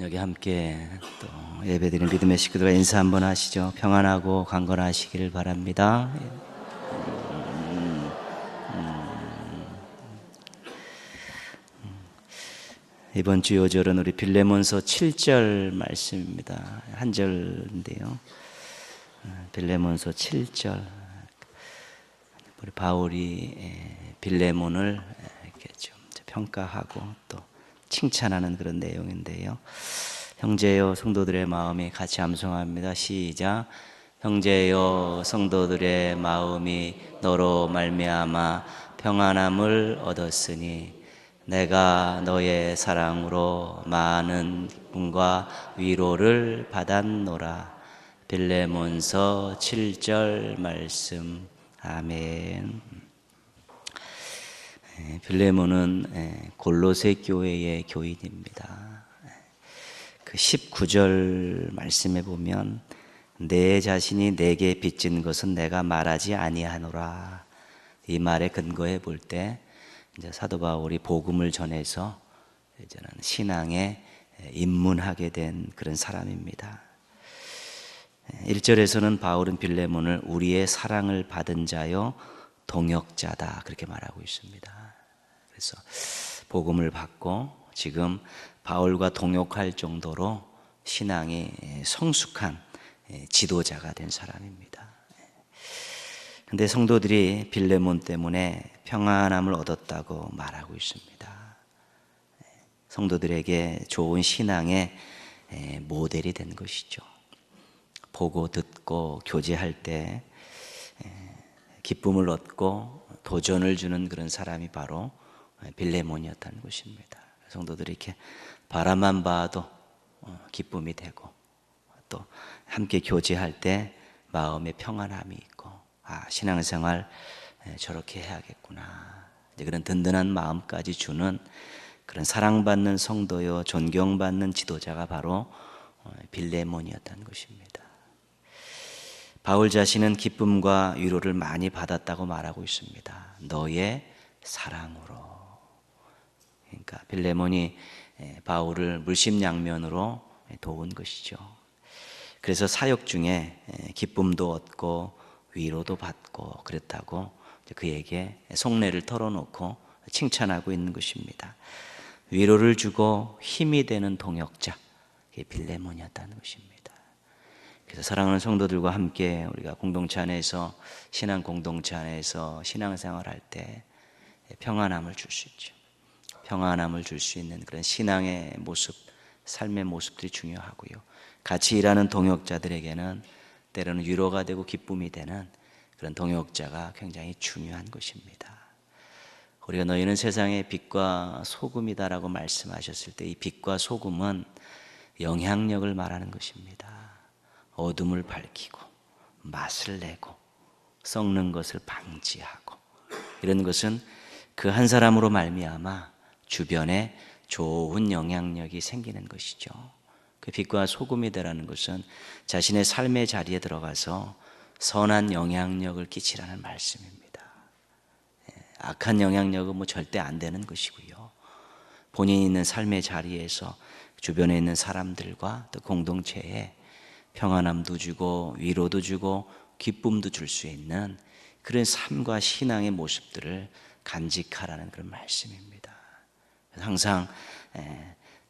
여기 함께 또 예배드리는 믿음의 식구들과 인사 한번 하시죠. 평안하고 강건하시기를 바랍니다. 이번 주 요절은 우리 빌레몬서 7절 말씀입니다. 한 절인데요. 빌레몬서 7절. 우리 바울이 빌레몬을 이렇게 좀 평가하고 또 칭찬하는 그런 내용인데요. 형제여 성도들의 마음이 같이 암송합니다. 시작. 형제여 성도들의 마음이 너로 말미암아 평안함을 얻었으니 내가 너의 사랑으로 많은 기쁨과 위로를 받았노라. 빌레몬서 7절 말씀. 아멘. 빌레몬은 골로새 교회의 교인입니다. 그 19절 말씀에 보면 내 자신이 내게 빚진 것은 내가 말하지 아니하노라. 이 말에 근거해 볼 때 이제 사도 바울이 복음을 전해서 이제는 신앙에 입문하게 된 그런 사람입니다. 1절에서는 바울은 빌레몬을 우리의 사랑을 받은 자요 동역자다 그렇게 말하고 있습니다. 그래서 복음을 받고 지금 바울과 동역할 정도로 신앙이 성숙한 지도자가 된 사람입니다. 그런데 성도들이 빌레몬 때문에 평안함을 얻었다고 말하고 있습니다. 성도들에게 좋은 신앙의 모델이 된 것이죠. 보고 듣고 교제할 때 기쁨을 얻고 도전을 주는 그런 사람이 바로 빌레몬이었다는 것입니다. 성도들이 이렇게 바라만 봐도 기쁨이 되고 또 함께 교제할 때 마음에 평안함이 있고 신앙생활 저렇게 해야겠구나 그런 든든한 마음까지 주는 그런 사랑받는 성도요 존경받는 지도자가 바로 빌레몬이었다는 것입니다. 바울 자신은 기쁨과 위로를 많이 받았다고 말하고 있습니다. 너의 사랑으로. 그러니까 빌레몬이 바울을 물심양면으로 도운 것이죠. 그래서 사역 중에 기쁨도 얻고 위로도 받고 그랬다고 그에게 속내를 털어놓고 칭찬하고 있는 것입니다. 위로를 주고 힘이 되는 동역자, 그게 빌레몬이었다는 것입니다. 그래서 사랑하는 성도들과 함께 우리가 공동체 안에서 신앙 공동체 안에서 신앙생활할 때 평안함을 줄 수 있죠. 평안함을 줄 수 있는 그런 신앙의 모습, 삶의 모습들이 중요하고요. 같이 일하는 동역자들에게는 때로는 위로가 되고 기쁨이 되는 그런 동역자가 굉장히 중요한 것입니다. 우리가 너희는 세상의 빛과 소금이다라고 말씀하셨을 때 이 빛과 소금은 영향력을 말하는 것입니다. 어둠을 밝히고 맛을 내고 썩는 것을 방지하고 이런 것은 그 한 사람으로 말미암아 주변에 좋은 영향력이 생기는 것이죠. 그 빛과 소금이 되라는 것은 자신의 삶의 자리에 들어가서 선한 영향력을 끼치라는 말씀입니다. 악한 영향력은 절대 안 되는 것이고요. 본인이 있는 삶의 자리에서 주변에 있는 사람들과 또 공동체에 평안함도 주고 위로도 주고 기쁨도 줄 수 있는 그런 삶과 신앙의 모습들을 간직하라는 그런 말씀입니다. 항상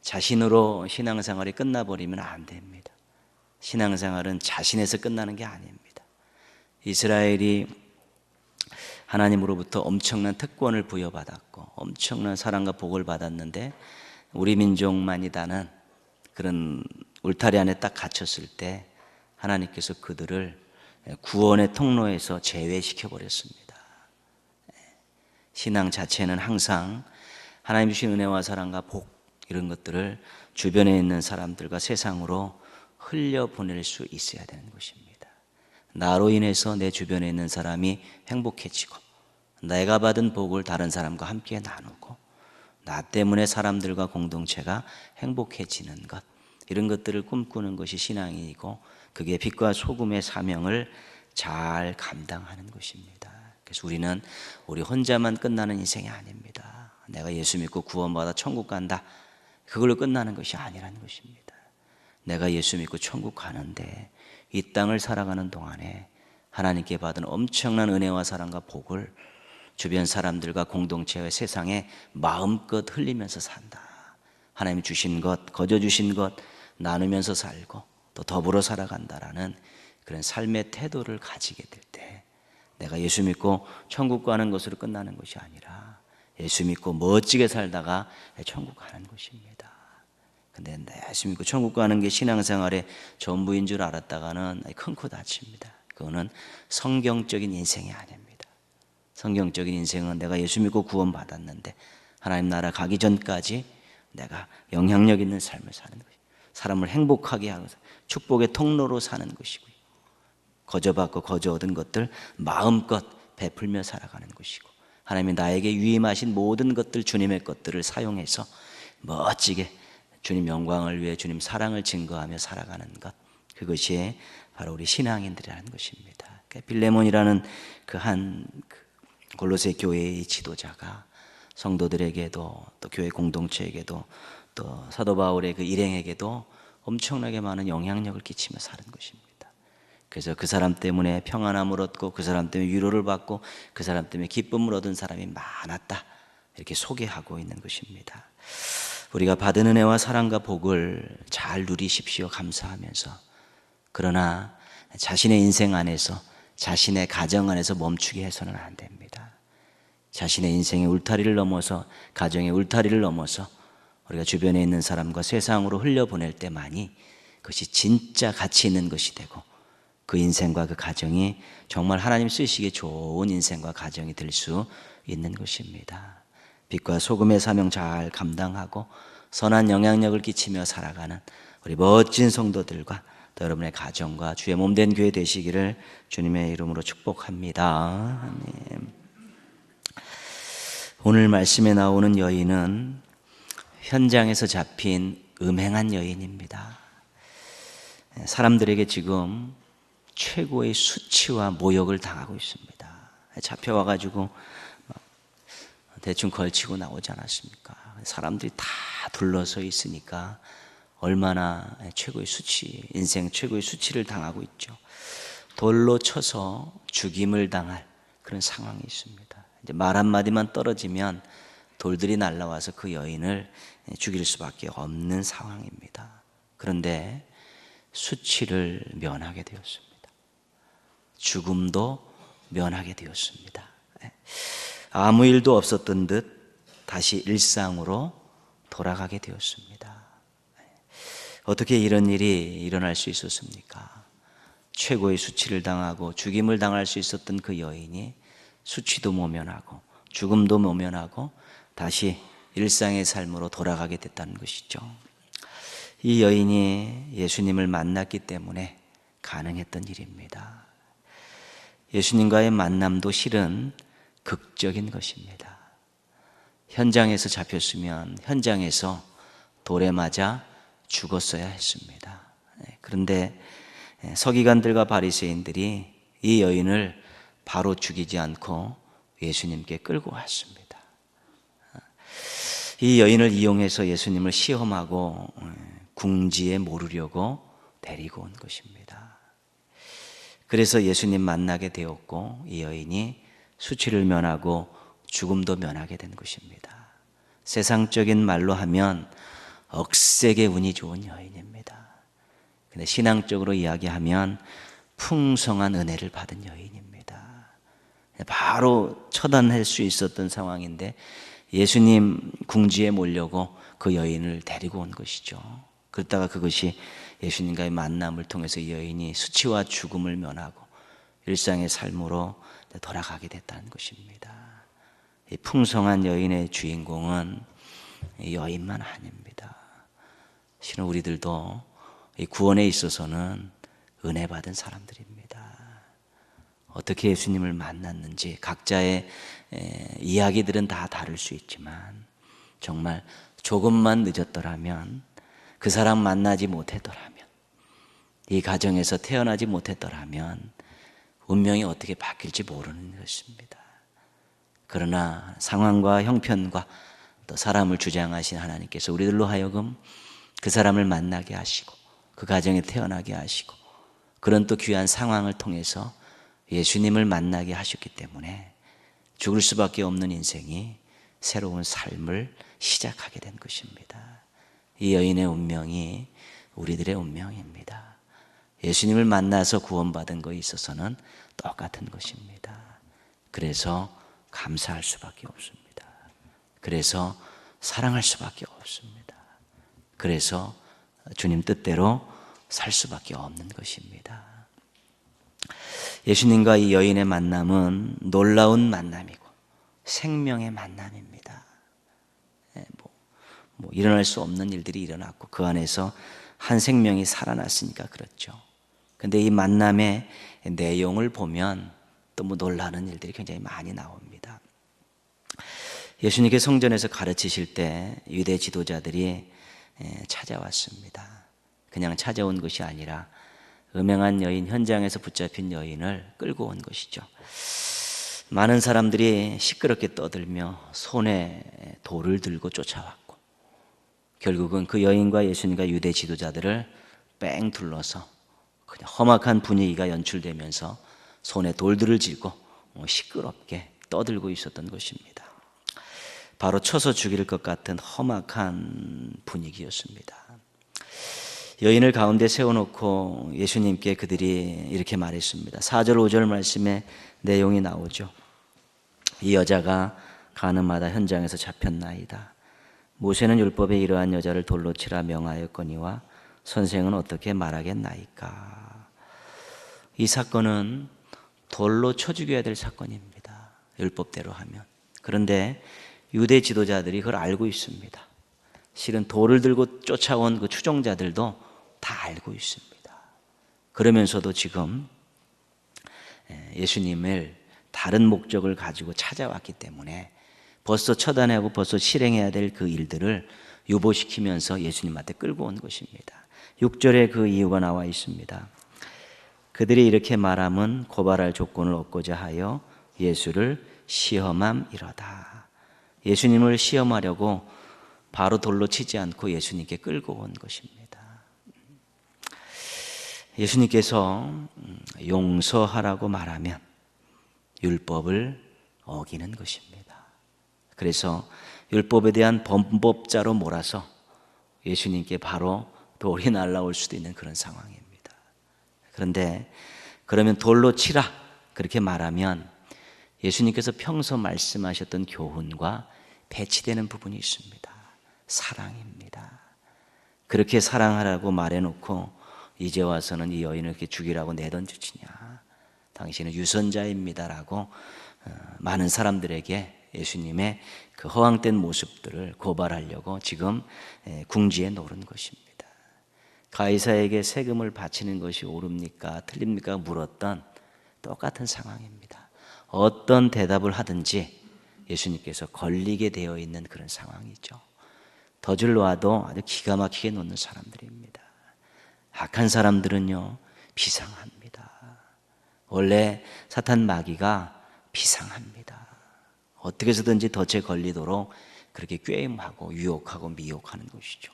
자신으로 신앙생활이 끝나버리면 안 됩니다. 신앙생활은 자신에서 끝나는 게 아닙니다. 이스라엘이 하나님으로부터 엄청난 특권을 부여받았고 엄청난 사랑과 복을 받았는데 우리 민족만이다는 그런 울타리 안에 딱 갇혔을 때 하나님께서 그들을 구원의 통로에서 제외시켜 버렸습니다. 신앙 자체는 항상 하나님 주신 은혜와 사랑과 복 이런 것들을 주변에 있는 사람들과 세상으로 흘려보낼 수 있어야 되는 것입니다. 나로 인해서 내 주변에 있는 사람이 행복해지고 내가 받은 복을 다른 사람과 함께 나누고 나 때문에 사람들과 공동체가 행복해지는 것 이런 것들을 꿈꾸는 것이 신앙이고 그게 빛과 소금의 사명을 잘 감당하는 것입니다. 그래서 우리는 우리 혼자만 끝나는 인생이 아닙니다. 내가 예수 믿고 구원받아 천국 간다 그걸로 끝나는 것이 아니라는 것입니다. 내가 예수 믿고 천국 가는데 이 땅을 살아가는 동안에 하나님께 받은 엄청난 은혜와 사랑과 복을 주변 사람들과 공동체와 세상에 마음껏 흘리면서 산다. 하나님이 주신 것, 거저 주신 것 나누면서 살고 또 더불어 살아간다라는 그런 삶의 태도를 가지게 될 때 내가 예수 믿고 천국 가는 것으로 끝나는 것이 아니라 예수 믿고 멋지게 살다가 천국 가는 것입니다. 근데 예수 믿고 천국 가는 게 신앙생활의 전부인 줄 알았다가는 큰 코 다칩니다. 그거는 성경적인 인생이 아닙니다. 성경적인 인생은 내가 예수 믿고 구원 받았는데 하나님 나라 가기 전까지 내가 영향력 있는 삶을 사는 것이고 사람을 행복하게 하고 축복의 통로로 사는 것이고요. 거저받고 거저 얻은 것들 마음껏 베풀며 살아가는 것이고 하나님이 나에게 위임하신 모든 것들 주님의 것들을 사용해서 멋지게 주님 영광을 위해 주님 사랑을 증거하며 살아가는 것, 그것이 바로 우리 신앙인들이라는 것입니다. 빌레몬이라는 그 골로새 교회의 지도자가 성도들에게도 또 교회 공동체에게도 또 사도 바울의 그 일행에게도 엄청나게 많은 영향력을 끼치며 사는 것입니다. 그래서 그 사람 때문에 평안함을 얻고 그 사람 때문에 위로를 받고 그 사람 때문에 기쁨을 얻은 사람이 많았다, 이렇게 소개하고 있는 것입니다. 우리가 받은 은혜와 사랑과 복을 잘 누리십시오, 감사하면서. 그러나 자신의 인생 안에서 자신의 가정 안에서 멈추게 해서는 안 됩니다. 자신의 인생의 울타리를 넘어서 가정의 울타리를 넘어서 우리가 주변에 있는 사람과 세상으로 흘려보낼 때만이 그것이 진짜 가치 있는 것이 되고 그 인생과 그 가정이 정말 하나님 쓰시기에 좋은 인생과 가정이 될 수 있는 것입니다. 빛과 소금의 사명 잘 감당하고 선한 영향력을 끼치며 살아가는 우리 멋진 성도들과 또 여러분의 가정과 주의 몸된 교회 되시기를 주님의 이름으로 축복합니다. 아멘. 오늘 말씀에 나오는 여인은 현장에서 잡힌 음행한 여인입니다. 사람들에게 지금 최고의 수치와 모욕을 당하고 있습니다. 잡혀와가지고 대충 걸치고 나오지 않았습니까? 사람들이 다 둘러서 있으니까 얼마나 최고의 수치, 인생 최고의 수치를 당하고 있죠. 돌로 쳐서 죽임을 당할 그런 상황이 있습니다. 이제 말 한마디만 떨어지면 돌들이 날라와서 그 여인을 죽일 수밖에 없는 상황입니다. 그런데 수치를 면하게 되었습니다. 죽음도 면하게 되었습니다. 아무 일도 없었던 듯 다시 일상으로 돌아가게 되었습니다. 어떻게 이런 일이 일어날 수 있었습니까? 최고의 수치를 당하고 죽임을 당할 수 있었던 그 여인이 수치도 모면하고 죽음도 모면하고 다시 일상의 삶으로 돌아가게 됐다는 것이죠. 이 여인이 예수님을 만났기 때문에 가능했던 일입니다. 예수님과의 만남도 실은 극적인 것입니다. 현장에서 잡혔으면 현장에서 돌에 맞아 죽었어야 했습니다. 그런데 서기관들과 바리새인들이 이 여인을 바로 죽이지 않고 예수님께 끌고 왔습니다. 이 여인을 이용해서 예수님을 시험하고 궁지에 모르려고 데리고 온 것입니다. 그래서 예수님 만나게 되었고 이 여인이 수치를 면하고 죽음도 면하게 된 것입니다. 세상적인 말로 하면 억세게 운이 좋은 여인입니다. 근데 신앙적으로 이야기하면 풍성한 은혜를 받은 여인입니다. 바로 처단할 수 있었던 상황인데 예수님 궁지에 몰려고 그 여인을 데리고 온 것이죠. 그러다가 그것이 예수님과의 만남을 통해서 이 여인이 수치와 죽음을 면하고 일상의 삶으로 돌아가게 됐다는 것입니다. 이 풍성한 여인의 주인공은 여인만 아닙니다. 실은 우리들도 이 구원에 있어서는 은혜 받은 사람들입니다. 어떻게 예수님을 만났는지 각자의 이야기들은 다 다를 수 있지만 정말 조금만 늦었더라면, 그 사람 만나지 못했더라면, 이 가정에서 태어나지 못했더라면 운명이 어떻게 바뀔지 모르는 것입니다. 그러나 상황과 형편과 또 사람을 주장하신 하나님께서 우리들로 하여금 그 사람을 만나게 하시고 그 가정에 태어나게 하시고 그런 또 귀한 상황을 통해서 예수님을 만나게 하셨기 때문에 죽을 수밖에 없는 인생이 새로운 삶을 시작하게 된 것입니다. 이 여인의 운명이 우리들의 운명입니다. 예수님을 만나서 구원받은 것에 있어서는 똑같은 것입니다. 그래서 감사할 수밖에 없습니다. 그래서 사랑할 수밖에 없습니다. 그래서 주님 뜻대로 살 수밖에 없는 것입니다. 예수님과 이 여인의 만남은 놀라운 만남이고 생명의 만남입니다. 일어날 수 없는 일들이 일어났고 그 안에서 한 생명이 살아났으니까 그렇죠. 근데 이 만남의 내용을 보면 또 놀라는 일들이 굉장히 많이 나옵니다. 예수님께서 성전에서 가르치실 때 유대 지도자들이 찾아왔습니다. 그냥 찾아온 것이 아니라 음행한 여인, 현장에서 붙잡힌 여인을 끌고 온 것이죠. 많은 사람들이 시끄럽게 떠들며 손에 돌을 들고 쫓아왔고 결국은 그 여인과 예수님과 유대 지도자들을 뺑 둘러서 그냥 험악한 분위기가 연출되면서 손에 돌들을 쥐고 시끄럽게 떠들고 있었던 것입니다. 바로 쳐서 죽일 것 같은 험악한 분위기였습니다. 여인을 가운데 세워놓고 예수님께 그들이 이렇게 말했습니다. 4절 5절 말씀에 내용이 나오죠. 이 여자가 가늠하다 현장에서 잡혔나이다. 모세는 율법에 이러한 여자를 돌로 치라 명하였거니와 선생은 어떻게 말하겠나이까. 이 사건은 돌로 쳐 죽여야 될 사건입니다. 율법대로 하면. 그런데 유대 지도자들이 그걸 알고 있습니다. 실은 돌을 들고 쫓아온 그 추종자들도 다 알고 있습니다. 그러면서도 지금 예수님을 다른 목적을 가지고 찾아왔기 때문에 벌써 처단하고 벌써 실행해야 될 그 일들을 유보시키면서 예수님한테 끌고 온 것입니다. 6절에 그 이유가 나와 있습니다. 그들이 이렇게 말함은 고발할 조건을 얻고자 하여 예수를 시험함이로다. 예수님을 시험하려고 바로 돌로 치지 않고 예수님께 끌고 온 것입니다. 예수님께서 용서하라고 말하면 율법을 어기는 것입니다. 그래서 율법에 대한 범법자로 몰아서 예수님께 바로 돌이 날아올 수도 있는 그런 상황입니다. 그런데 그러면 돌로 치라 그렇게 말하면 예수님께서 평소 말씀하셨던 교훈과 배치되는 부분이 있습니다. 사랑입니다. 그렇게 사랑하라고 말해놓고 이제 와서는 이 여인을 이렇게 죽이라고 내던지치냐. 당신은 유선자입니다라고 많은 사람들에게 예수님의 그 허황된 모습들을 고발하려고 지금 궁지에 놓은 것입니다. 가이사에게 세금을 바치는 것이 옳습니까? 틀립니까? 물었던 똑같은 상황입니다. 어떤 대답을 하든지 예수님께서 걸리게 되어 있는 그런 상황이죠. 덫을 놔도 아주 기가 막히게 놓는 사람들입니다. 악한 사람들은요 비상합니다. 원래 사탄 마귀가 비상합니다. 어떻게 해서든지 덫에 걸리도록 그렇게 꾀임하고 유혹하고 미혹하는 것이죠.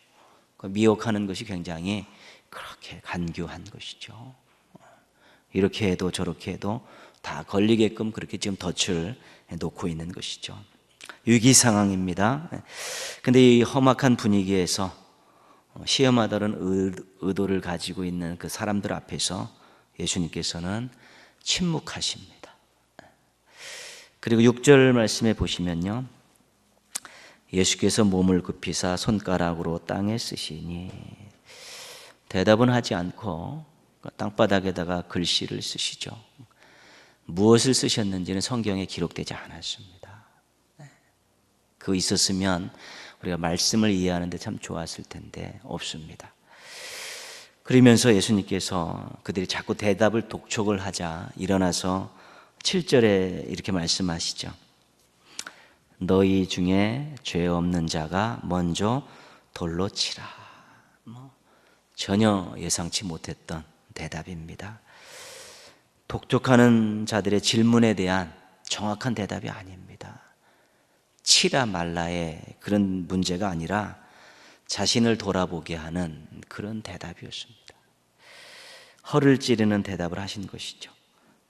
그 미혹하는 것이 굉장히 그렇게 간교한 것이죠. 이렇게 해도 저렇게 해도 다 걸리게끔 그렇게 지금 덫을 놓고 있는 것이죠. 위기 상황입니다. 근데 이 험악한 분위기에서 시험하다는 의도를 가지고 있는 그 사람들 앞에서 예수님께서는 침묵하십니다. 그리고 6절 말씀에 보시면요, 예수께서 몸을 굽히사 손가락으로 땅에 쓰시니, 대답은 하지 않고 땅바닥에다가 글씨를 쓰시죠. 무엇을 쓰셨는지는 성경에 기록되지 않았습니다. 그거 있었으면 우리가 말씀을 이해하는데 참 좋았을 텐데 없습니다. 그러면서 예수님께서 그들이 자꾸 대답을 독촉을 하자 일어나서 7절에 이렇게 말씀하시죠. 너희 중에 죄 없는 자가 먼저 돌로 치라. 전혀 예상치 못했던 대답입니다. 독촉하는 자들의 질문에 대한 정확한 대답이 아닙니다. 치라 말라의 그런 문제가 아니라 자신을 돌아보게 하는 그런 대답이었습니다. 허를 찌르는 대답을 하신 것이죠.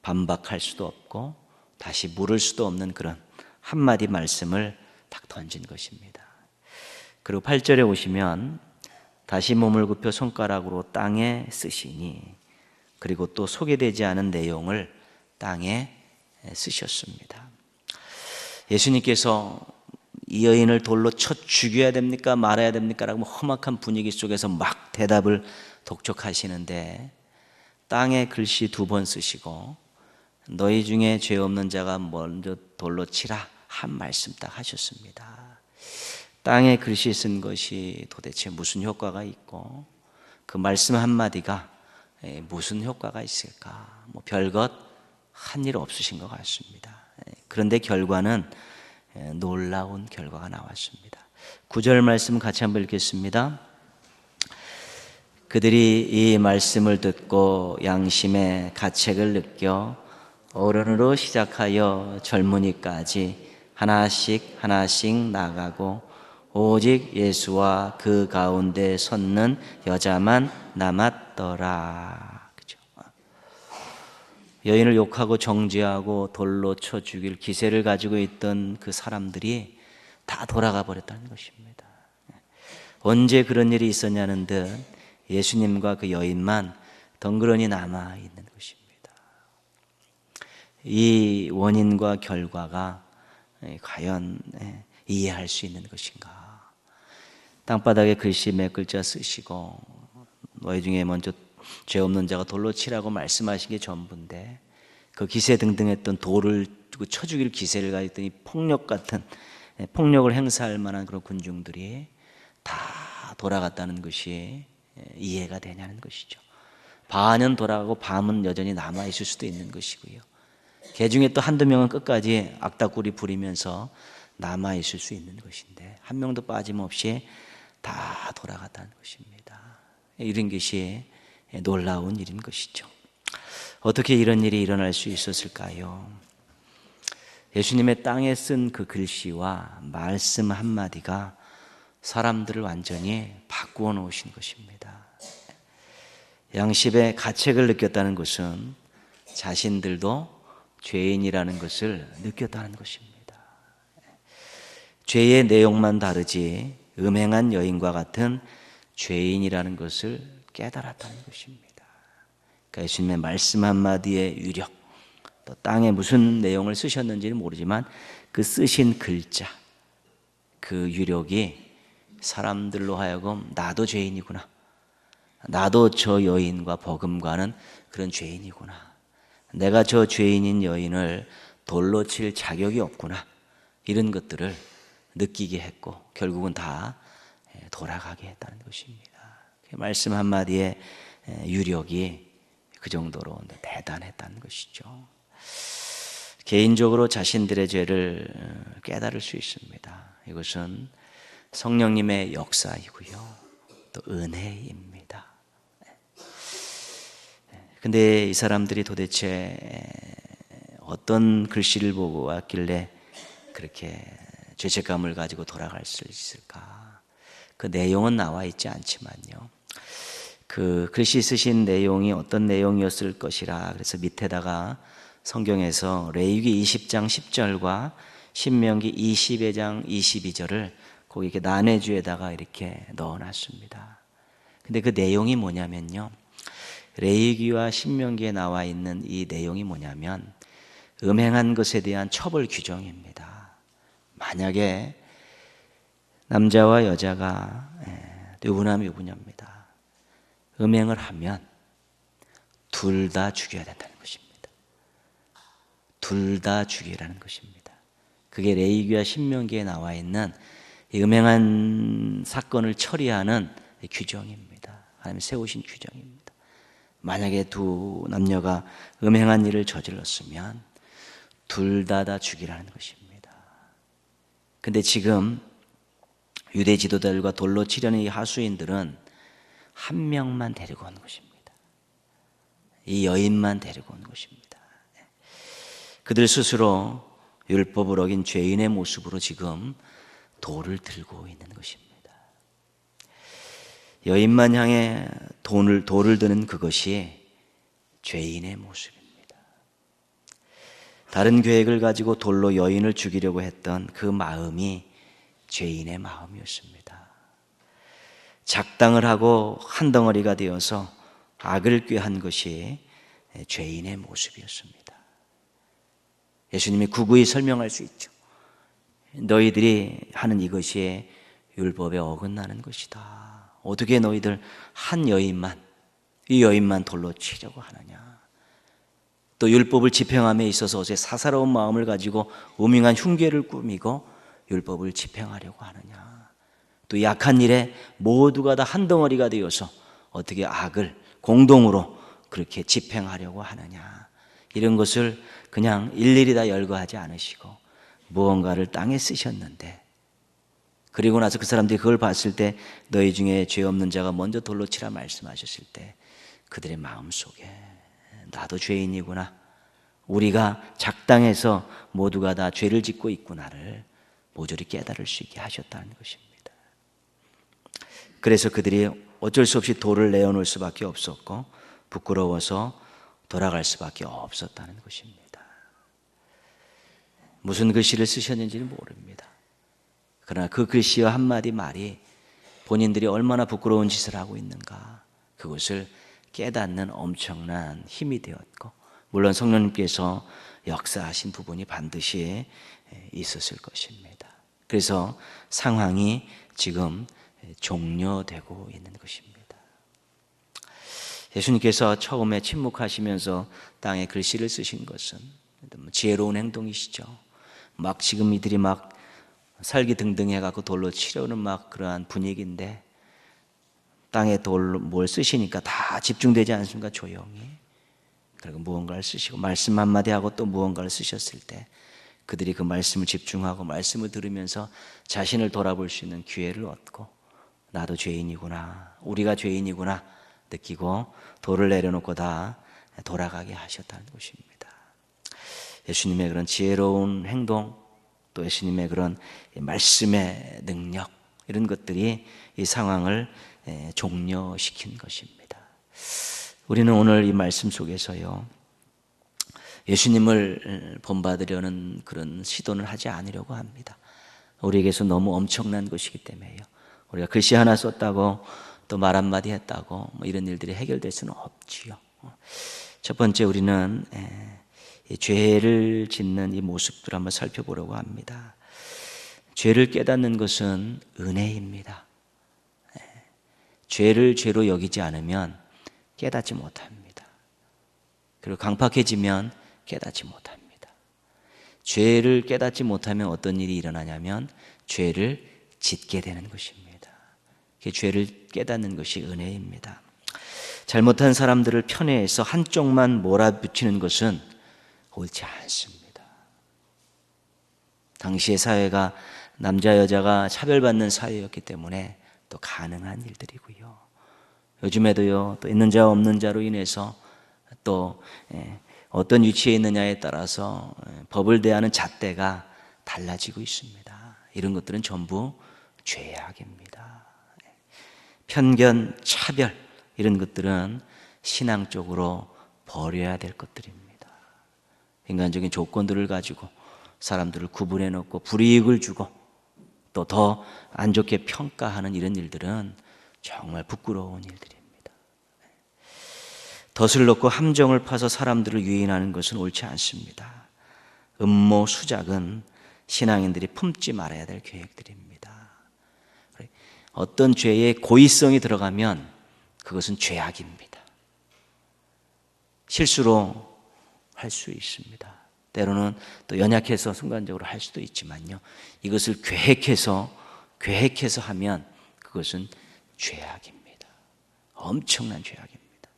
반박할 수도 없고 다시 물을 수도 없는 그런 한마디 말씀을 딱 던진 것입니다. 그리고 8절에 오시면 다시 몸을 굽혀 손가락으로 땅에 쓰시니, 그리고 또 소개되지 않은 내용을 땅에 쓰셨습니다. 예수님께서 이 여인을 돌로 쳐 죽여야 됩니까? 말아야 됩니까? 라고 험악한 분위기 속에서 막 대답을 독촉하시는데, 땅에 글씨 2번 쓰시고 너희 중에 죄 없는 자가 먼저 돌로 치라 한 말씀 딱 하셨습니다. 땅에 글씨 쓴 것이 도대체 무슨 효과가 있고 그 말씀 한마디가 무슨 효과가 있을까? 별것 한 일 없으신 것 같습니다. 그런데 결과는 놀라운 결과가 나왔습니다. 9절 말씀 같이 한번 읽겠습니다. 그들이 이 말씀을 듣고 양심의 가책을 느껴 어른으로 시작하여 젊은이까지 하나씩 하나씩 나가고 오직 예수와 그 가운데 섰는 여자만 남았더라. 그죠? 여인을 욕하고 정죄하고 돌로 쳐 죽일 기세를 가지고 있던 그 사람들이 다 돌아가 버렸다는 것입니다. 언제 그런 일이 있었냐는 듯 예수님과 그 여인만 덩그러니 남아 있는 것입니다. 이 원인과 결과가 과연 이해할 수 있는 것인가? 땅바닥에 글씨 몇 글자 쓰시고 너희 중에 먼저 죄 없는 자가 돌로 치라고 말씀하신 게 전부인데, 그 기세등등했던 돌을 쳐 죽일 기세를 가지고 있던 이 폭력 같은 폭력을 행사할 만한 그런 군중들이 다 돌아갔다는 것이 이해가 되냐는 것이죠. 반은 돌아가고 반은 여전히 남아있을 수도 있는 것이고요. 개 중에 또 한두 명은 끝까지 악다구리 부리면서 남아있을 수 있는 것인데 한 명도 빠짐없이 다 돌아갔다는 것입니다. 이런 것이 놀라운 일인 것이죠. 어떻게 이런 일이 일어날 수 있었을까요? 예수님의 땅에 쓴 그 글씨와 말씀 한마디가 사람들을 완전히 바꾸어 놓으신 것입니다. 양심의 가책을 느꼈다는 것은 자신들도 죄인이라는 것을 느꼈다는 것입니다. 죄의 내용만 다르지 음행한 여인과 같은 죄인이라는 것을 깨달았다는 것입니다. 그러니까 예수님의 말씀 한마디의 유력, 또 땅에 무슨 내용을 쓰셨는지는 모르지만 그 쓰신 글자, 그 유력이 사람들로 하여금 나도 죄인이구나, 나도 저 여인과 버금가는 그런 죄인이구나, 내가 저 죄인인 여인을 돌로 칠 자격이 없구나, 이런 것들을 느끼게 했고 결국은 다 돌아가게 했다는 것입니다. 말씀 한마디의 유력이 그 정도로 대단했다는 것이죠. 개인적으로 자신들의 죄를 깨달을 수 있습니다. 이것은 성령님의 역사이고요, 또 은혜입니다. 근데 이 사람들이 도대체 어떤 글씨를 보고 왔길래 그렇게 죄책감을 가지고 돌아갈 수 있을까? 그 내용은 나와 있지 않지만요, 그 글씨 쓰신 내용이 어떤 내용이었을 것이라 그래서 밑에다가 성경에서 레위기 20장 10절과 신명기 22장 22절을 거기 이렇게 난해주에다가 이렇게 넣어놨습니다. 근데 그 내용이 뭐냐면요, 레위기와 신명기에 나와 있는 이 내용이 뭐냐면 음행한 것에 대한 처벌 규정입니다. 만약에 남자와 여자가 유부남 유부녀입니다. 음행을 하면 둘 다 죽여야 된다는 것입니다. 둘 다 죽이라는 것입니다. 그게 레위기와 신명기에 나와 있는 음행한 사건을 처리하는 규정입니다. 하나님 세우신 규정입니다. 만약에 두 남녀가 음행한 일을 저질렀으면 둘 다 죽이라는 것입니다. 근데 지금 유대 지도자들과 돌로 치려는 이 하수인들은 한 명만 데리고 온 것입니다. 이 여인만 데리고 온 것입니다. 그들 스스로 율법을 어긴 죄인의 모습으로 지금 돌을 들고 있는 것입니다. 여인만 향해 돌을 드는 그것이 죄인의 모습입니다. 다른 계획을 가지고 돌로 여인을 죽이려고 했던 그 마음이 죄인의 마음이었습니다. 작당을 하고 한 덩어리가 되어서 악을 꾀한 것이 죄인의 모습이었습니다. 예수님이 구구이 설명할 수 있죠. 너희들이 하는 이것이 율법에 어긋나는 것이다. 어떻게 너희들 한 여인만, 이 여인만 돌로 치려고 하느냐. 또 율법을 집행함에 있어서 어제 사사로운 마음을 가지고 음흉한 흉계를 꾸미고 율법을 집행하려고 하느냐. 또 약한 일에 모두가 다 한 덩어리가 되어서 어떻게 악을 공동으로 그렇게 집행하려고 하느냐. 이런 것을 그냥 일일이 다 열거하지 않으시고 무언가를 땅에 쓰셨는데, 그리고 나서 그 사람들이 그걸 봤을 때 너희 중에 죄 없는 자가 먼저 돌로 치라 말씀하셨을 때 그들의 마음속에 나도 죄인이구나, 우리가 작당해서 모두가 다 죄를 짓고 있구나를 모조리 깨달을 수 있게 하셨다는 것입니다. 그래서 그들이 어쩔 수 없이 돌을 내어놓을 수밖에 없었고 부끄러워서 돌아갈 수밖에 없었다는 것입니다. 무슨 글씨를 쓰셨는지는 모릅니다. 그러나 그 글씨와 한마디 말이 본인들이 얼마나 부끄러운 짓을 하고 있는가, 그것을 깨닫는 엄청난 힘이 되었고, 물론 성령님께서 역사하신 부분이 반드시 있었을 것입니다. 그래서 상황이 지금 종료되고 있는 것입니다. 예수님께서 처음에 침묵하시면서 땅에 글씨를 쓰신 것은 지혜로운 행동이시죠. 막 지금 이들이 막 살기등등해갖고 돌로 치려는 막 그러한 분위기인데 땅에 돌로 뭘 쓰시니까 다 집중되지 않습니까? 조용히. 그리고 무언가를 쓰시고 말씀 한마디 하고 또 무언가를 쓰셨을 때 그들이 그 말씀을 집중하고 말씀을 들으면서 자신을 돌아볼 수 있는 기회를 얻고 나도 죄인이구나, 우리가 죄인이구나 느끼고 돌을 내려놓고 다 돌아가게 하셨다는 것입니다. 예수님의 그런 지혜로운 행동, 또 예수님의 그런 말씀의 능력, 이런 것들이 이 상황을 종료시킨 것입니다. 우리는 오늘 이 말씀 속에서요, 예수님을 본받으려는 그런 시도는 하지 않으려고 합니다. 우리에게서 너무 엄청난 것이기 때문에요. 우리가 글씨 하나 썼다고 또 말 한마디 했다고 뭐 이런 일들이 해결될 수는 없지요. 첫 번째, 우리는 이 죄를 짓는 이 모습들을 한번 살펴보려고 합니다. 죄를 깨닫는 것은 은혜입니다. 죄를 죄로 여기지 않으면 깨닫지 못합니다. 그리고 강팍해지면 깨닫지 못합니다. 죄를 깨닫지 못하면 어떤 일이 일어나냐면 죄를 짓게 되는 것입니다. 죄를 깨닫는 것이 은혜입니다. 잘못한 사람들을 편애해서 한쪽만 몰아붙이는 것은 옳지 않습니다. 당시의 사회가 남자 여자가 차별받는 사회였기 때문에 또 가능한 일들이고요. 요즘에도요, 또 있는 자와 없는 자로 인해서 또 어떤 위치에 있느냐에 따라서 법을 대하는 잣대가 달라지고 있습니다. 이런 것들은 전부 죄악입니다. 편견, 차별, 이런 것들은 신앙적으로 버려야 될 것들입니다. 인간적인 조건들을 가지고 사람들을 구분해 놓고 불이익을 주고 또 더 안 좋게 평가하는 이런 일들은 정말 부끄러운 일들입니다. 덫을 놓고 함정을 파서 사람들을 유인하는 것은 옳지 않습니다. 음모, 수작은 신앙인들이 품지 말아야 될 계획들입니다. 어떤 죄에 고의성이 들어가면 그것은 죄악입니다. 실수로 할 수 있습니다. 때로는 또 연약해서 순간적으로 할 수도 있지만요, 이것을 계획해서 하면 그것은 죄악입니다. 엄청난 죄악입니다.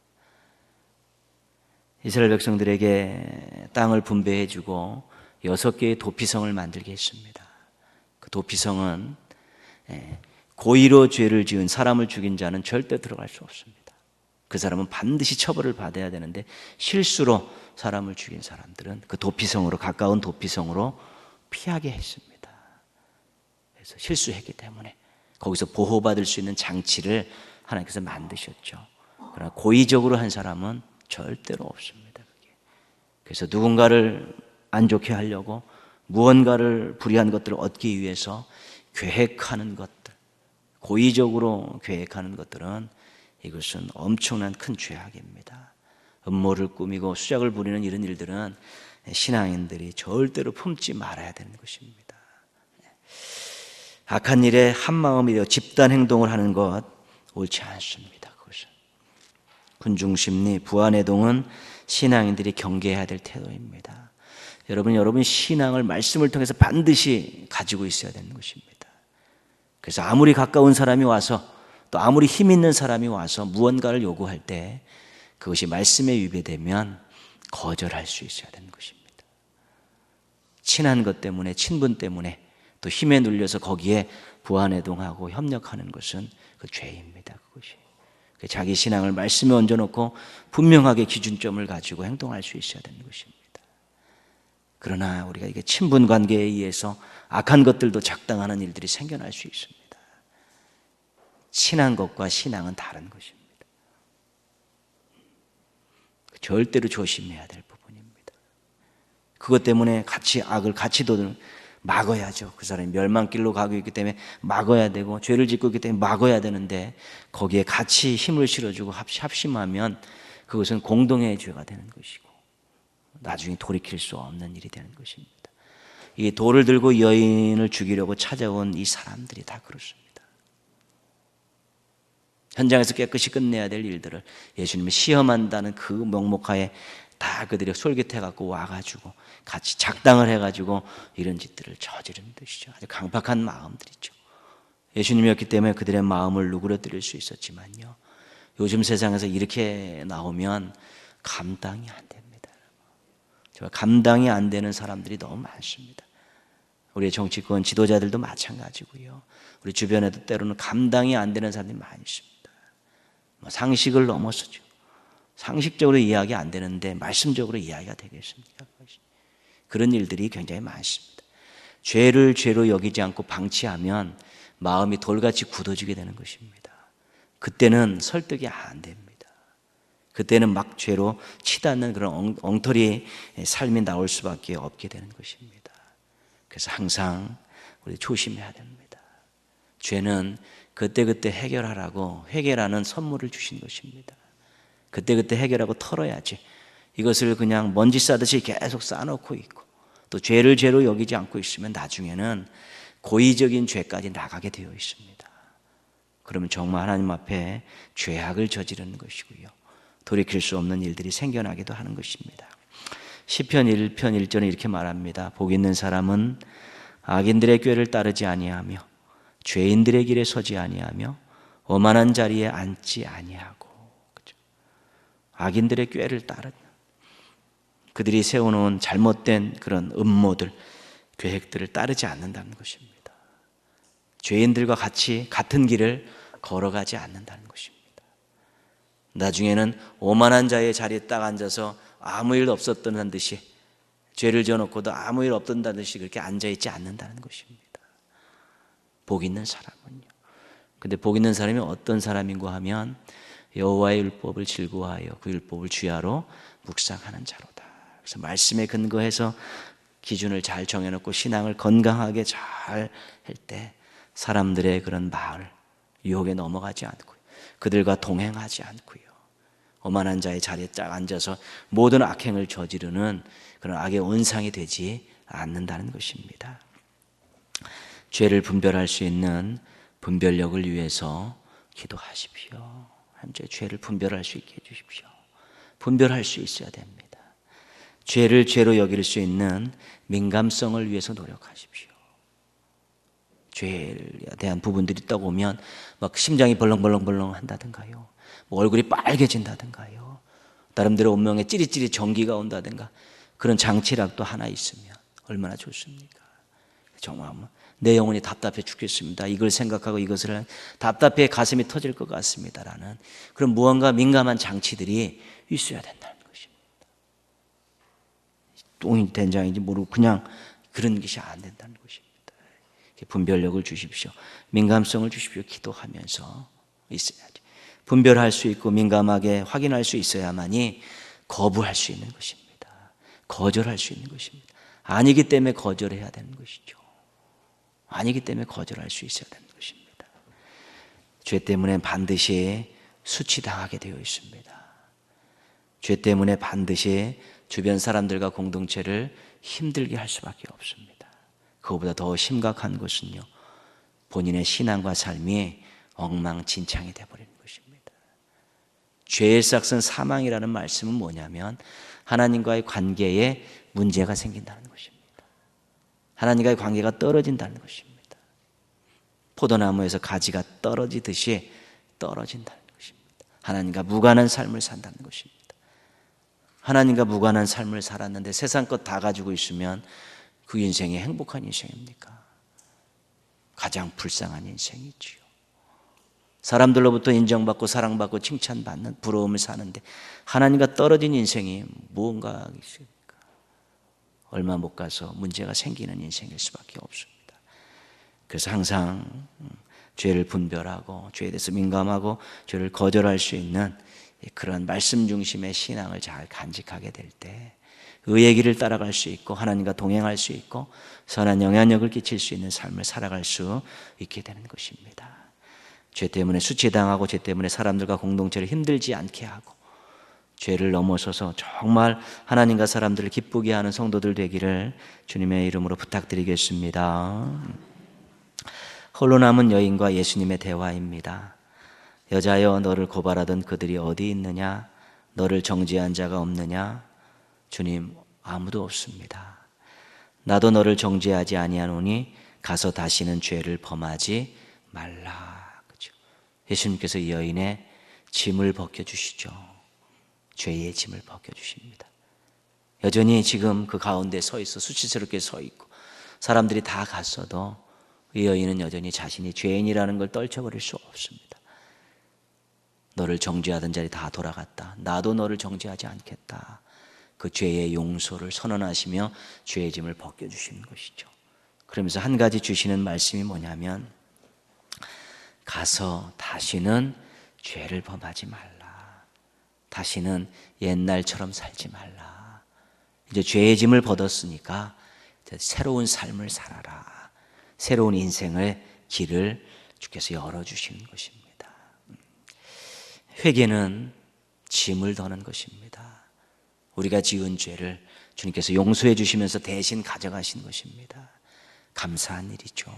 이스라엘 백성들에게 땅을 분배해주고 6개의 도피성을 만들게 했습니다. 그 도피성은 고의로 죄를 지은 사람을 죽인 자는 절대 들어갈 수 없습니다. 그 사람은 반드시 처벌을 받아야 되는데 실수로 사람을 죽인 사람들은 그 도피성으로, 가까운 도피성으로 피하게 했습니다. 그래서 실수했기 때문에 거기서 보호받을 수 있는 장치를 하나님께서 만드셨죠. 그러나 고의적으로 한 사람은 절대로 없습니다. 그게. 그래서 누군가를 안 좋게 하려고 무언가를 불의한 것들을 얻기 위해서 계획하는 것들, 고의적으로 계획하는 것들은 이것은 엄청난 큰 죄악입니다. 음모를 꾸미고 수작을 부리는 이런 일들은 신앙인들이 절대로 품지 말아야 되는 것입니다. 악한 일에 한마음이 되어 집단 행동을 하는 것 옳지 않습니다. 그것은 군중심리, 부안해동은 신앙인들이 경계해야 될 태도입니다. 여러분 신앙을 말씀을 통해서 반드시 가지고 있어야 되는 것입니다. 그래서 아무리 가까운 사람이 와서 또 아무리 힘 있는 사람이 와서 무언가를 요구할 때 그것이 말씀에 위배되면 거절할 수 있어야 되는 것입니다. 친한 것 때문에, 친분 때문에 또 힘에 눌려서 거기에 부안해동하고 협력하는 것은 그 죄입니다. 그것이. 자기 신앙을 말씀에 얹어놓고 분명하게 기준점을 가지고 행동할 수 있어야 되는 것입니다. 그러나 우리가 이게 친분 관계에 의해서 악한 것들도 작당하는 일들이 생겨날 수 있습니다. 친한 것과 신앙은 다른 것입니다. 절대로 조심해야 될 부분입니다. 그것 때문에 악을 같이 막아야죠. 그 사람이 멸망길로 가고 있기 때문에 막아야 되고, 죄를 짓고 있기 때문에 막아야 되는데 거기에 같이 힘을 실어주고 합심하면 그것은 공동의 죄가 되는 것이고 나중에 돌이킬 수 없는 일이 되는 것입니다. 이 돌을 들고 여인을 죽이려고 찾아온 이 사람들이 다 그렇습니다. 현장에서 깨끗이 끝내야 될 일들을 예수님이 시험한다는 그 명목하에 다 그들이 솔깃해갖고 와가지고 같이 작당을 해가지고 이런 짓들을 저지른 것이죠. 아주 강팍한 마음들이죠. 예수님이었기 때문에 그들의 마음을 누그러뜨릴 수 있었지만요, 요즘 세상에서 이렇게 나오면 감당이 안 됩니다. 감당이 안 되는 사람들이 너무 많습니다. 우리의 정치권 지도자들도 마찬가지고요. 우리 주변에도 때로는 감당이 안 되는 사람들이 많이 있습니다. 상식을 넘어서죠. 상식적으로 이해하기 안 되는데 말씀적으로 이해하기가 되겠습니까? 그런 일들이 굉장히 많습니다. 죄를 죄로 여기지 않고 방치하면 마음이 돌같이 굳어지게 되는 것입니다. 그때는 설득이 안 됩니다. 그때는 막 죄로 치닫는 그런 엉터리 삶이 나올 수밖에 없게 되는 것입니다. 그래서 항상 우리 조심해야 됩니다. 죄는 그때그때 해결하라고 해결하는 선물을 주신 것입니다. 그때그때 해결하고 털어야지, 이것을 그냥 먼지 싸듯이 계속 쌓아놓고 있고 또 죄를 죄로 여기지 않고 있으면 나중에는 고의적인 죄까지 나가게 되어 있습니다. 그러면 정말 하나님 앞에 죄악을 저지르는 것이고요, 돌이킬 수 없는 일들이 생겨나기도 하는 것입니다. 시편 1편 1절에 이렇게 말합니다. 복 있는 사람은 악인들의 꾀를 따르지 아니하며 죄인들의 길에 서지 아니하며 오만한 자리에 앉지 아니하고. 그렇죠? 악인들의 꾀를 따르는, 그들이 세워놓은 잘못된 그런 음모들, 계획들을 따르지 않는다는 것입니다. 죄인들과 같이 같은 길을 걸어가지 않는다는 것입니다. 나중에는 오만한 자의 자리에 딱 앉아서 아무 일 없었던 듯이, 죄를 져놓고도 아무 일 없던 듯이 그렇게 앉아있지 않는다는 것입니다. 복 있는 사람은요. 근데 복 있는 사람이 어떤 사람인가 하면 여호와의 율법을 즐거워하여 그 율법을 주야로 묵상하는 자로다. 그래서 말씀에 근거해서 기준을 잘 정해놓고 신앙을 건강하게 잘 할 때 사람들의 그런 마을 유혹에 넘어가지 않고요, 그들과 동행하지 않고요, 오만한 자의 자리에 딱 앉아서 모든 악행을 저지르는 그런 악의 온상이 되지 않는다는 것입니다. 죄를 분별할 수 있는 분별력을 위해서 기도하십시오. 함께 죄를 분별할 수 있게 해주십시오. 분별할 수 있어야 됩니다. 죄를 죄로 여길 수 있는 민감성을 위해서 노력하십시오. 죄에 대한 부분들이 딱 오면 막 심장이 벌렁벌렁 한다든가요, 뭐 얼굴이 빨개진다든가요, 나름대로 온몸에 찌릿찌릿 전기가 온다든가, 그런 장치락도 하나 있으면 얼마나 좋습니까? 정말 내 영혼이 답답해 죽겠습니다, 이걸 생각하고 이것을 답답해 가슴이 터질 것 같습니다라는 그런 무언가 민감한 장치들이 있어야 된다는 것입니다. 똥이 된장인지 모르고 그냥 그런 것이 안 된다는 것입니다. 분별력을 주십시오. 민감성을 주십시오. 기도하면서 있어야지. 분별할 수 있고 민감하게 확인할 수 있어야만이 거부할 수 있는 것입니다. 거절할 수 있는 것입니다. 아니기 때문에 거절해야 되는 것이죠. 아니기 때문에 거절할 수 있어야 되는 것입니다. 죄 때문에 반드시 수치당하게 되어 있습니다. 죄 때문에 반드시 주변 사람들과 공동체를 힘들게 할 수밖에 없습니다. 그것보다 더 심각한 것은요, 본인의 신앙과 삶이 엉망진창이 되어버리는 것입니다. 죄의 싹은 사망이라는 말씀은 뭐냐면 하나님과의 관계에 문제가 생긴다는 것입니다. 하나님과의 관계가 떨어진다는 것입니다. 포도나무에서 가지가 떨어지듯이 떨어진다는 것입니다. 하나님과 무관한 삶을 산다는 것입니다. 하나님과 무관한 삶을 살았는데 세상 것 다 가지고 있으면 그 인생이 행복한 인생입니까? 가장 불쌍한 인생이지요. 사람들로부터 인정받고 사랑받고 칭찬받는 부러움을 사는데 하나님과 떨어진 인생이 무언가 있습니까? 얼마 못 가서 문제가 생기는 인생일 수밖에 없습니다. 그래서 항상 죄를 분별하고 죄에 대해서 민감하고 죄를 거절할 수 있는 그런 말씀 중심의 신앙을 잘 간직하게 될 때 의의 길을 따라갈 수 있고 하나님과 동행할 수 있고 선한 영향력을 끼칠 수 있는 삶을 살아갈 수 있게 되는 것입니다. 죄 때문에 수치당하고 죄 때문에 사람들과 공동체를 힘들지 않게 하고 죄를 넘어서서 정말 하나님과 사람들을 기쁘게 하는 성도들 되기를 주님의 이름으로 부탁드리겠습니다. 홀로 남은 여인과 예수님의 대화입니다. 여자여, 너를 고발하던 그들이 어디 있느냐? 너를 정죄한 자가 없느냐? 주님, 아무도 없습니다. 나도 너를 정죄하지 아니하노니 가서 다시는 죄를 범하지 말라. 그렇죠? 예수님께서 이 여인의 짐을 벗겨주시죠. 죄의 짐을 벗겨주십니다. 여전히 지금 그 가운데 서 있어 수치스럽게 서 있고 사람들이 다 갔어도 이 여인은 여전히 자신이 죄인이라는 걸 떨쳐버릴 수 없습니다. 너를 정죄하던 자리 다 돌아갔다. 나도 너를 정죄하지 않겠다. 그 죄의 용서를 선언하시며 죄의 짐을 벗겨주시는 것이죠. 그러면서 한 가지 주시는 말씀이 뭐냐면 가서 다시는 죄를 범하지 말라. 다시는 옛날처럼 살지 말라. 이제 죄의 짐을 벗었으니까 이제 새로운 삶을 살아라. 새로운 인생의 길을 주께서 열어주시는 것입니다. 회개는 짐을 더는 것입니다. 우리가 지은 죄를 주님께서 용서해 주시면서 대신 가져가신 것입니다. 감사한 일이죠.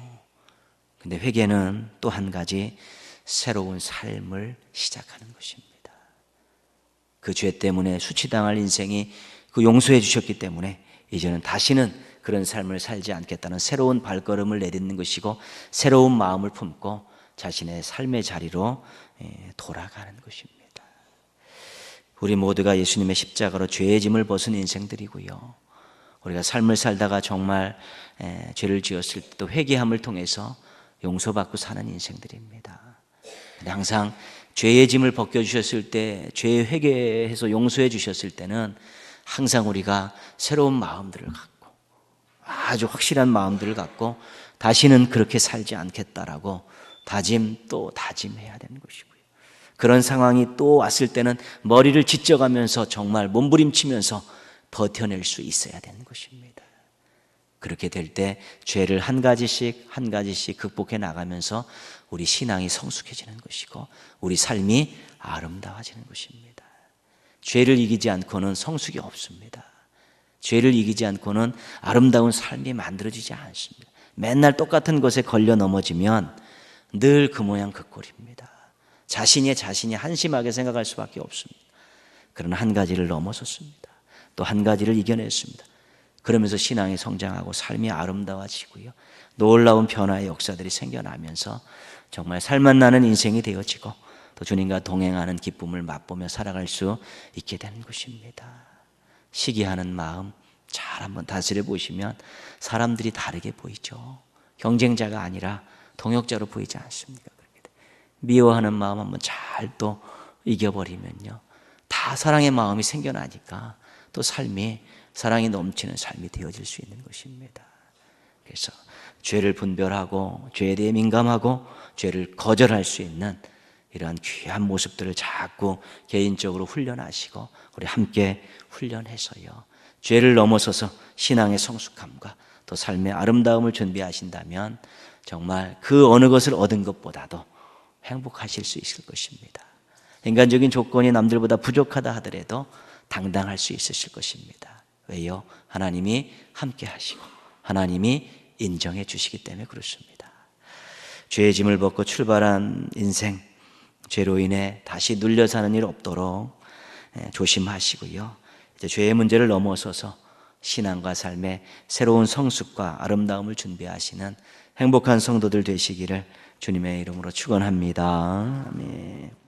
근데 회개는 또 한 가지 새로운 삶을 시작하는 것입니다. 그 죄 때문에 수치당할 인생이 그 용서해 주셨기 때문에 이제는 다시는 그런 삶을 살지 않겠다는 새로운 발걸음을 내딛는 것이고 새로운 마음을 품고 자신의 삶의 자리로 돌아가는 것입니다. 우리 모두가 예수님의 십자가로 죄의 짐을 벗은 인생들이고요. 우리가 삶을 살다가 정말 죄를 지었을 때도 회개함을 통해서 용서받고 사는 인생들입니다. 항상 죄의 짐을 벗겨주셨을 때, 죄의 회개해서 용서해 주셨을 때는 항상 우리가 새로운 마음들을 갖고 아주 확실한 마음들을 갖고 다시는 그렇게 살지 않겠다라고 또 다짐해야 되는 것이고요. 그런 상황이 또 왔을 때는 머리를 짓져가면서 정말 몸부림치면서 버텨낼 수 있어야 되는 것입니다. 그렇게 될 때 죄를 한 가지씩 극복해 나가면서 우리 신앙이 성숙해지는 것이고 우리 삶이 아름다워지는 것입니다. 죄를 이기지 않고는 성숙이 없습니다. 죄를 이기지 않고는 아름다운 삶이 만들어지지 않습니다. 맨날 똑같은 것에 걸려 넘어지면 늘 그 모양 그 꼴입니다. 자신이 한심하게 생각할 수밖에 없습니다. 그러나 한 가지를 넘어섰습니다. 또 한 가지를 이겨냈습니다. 그러면서 신앙이 성장하고 삶이 아름다워지고요. 놀라운 변화의 역사들이 생겨나면서 정말 살맛나는 인생이 되어지고 또 주님과 동행하는 기쁨을 맛보며 살아갈 수 있게 되는 것입니다. 시기하는 마음 잘 한번 다스려 보시면 사람들이 다르게 보이죠. 경쟁자가 아니라 동역자로 보이지 않습니까? 미워하는 마음 한번 잘 또 이겨버리면요, 다 사랑의 마음이 생겨나니까 또 삶이 사랑이 넘치는 삶이 되어질 수 있는 것입니다. 그래서 죄를 분별하고 죄에 대해 민감하고 죄를 거절할 수 있는 이러한 귀한 모습들을 자꾸 개인적으로 훈련하시고 우리 함께 훈련해서요, 죄를 넘어서서 신앙의 성숙함과 또 삶의 아름다움을 준비하신다면 정말 그 어느 것을 얻은 것보다도 행복하실 수 있을 것입니다. 인간적인 조건이 남들보다 부족하다 하더라도 당당할 수 있으실 것입니다. 왜요? 하나님이 함께 하시고 하나님이 인정해 주시기 때문에 그렇습니다. 죄의 짐을 벗고 출발한 인생, 죄로 인해 다시 눌려 사는 일 없도록 조심하시고요, 이제 죄의 문제를 넘어서서 신앙과 삶의 새로운 성숙과 아름다움을 준비하시는 행복한 성도들 되시기를 주님의 이름으로 축원합니다. 아멘.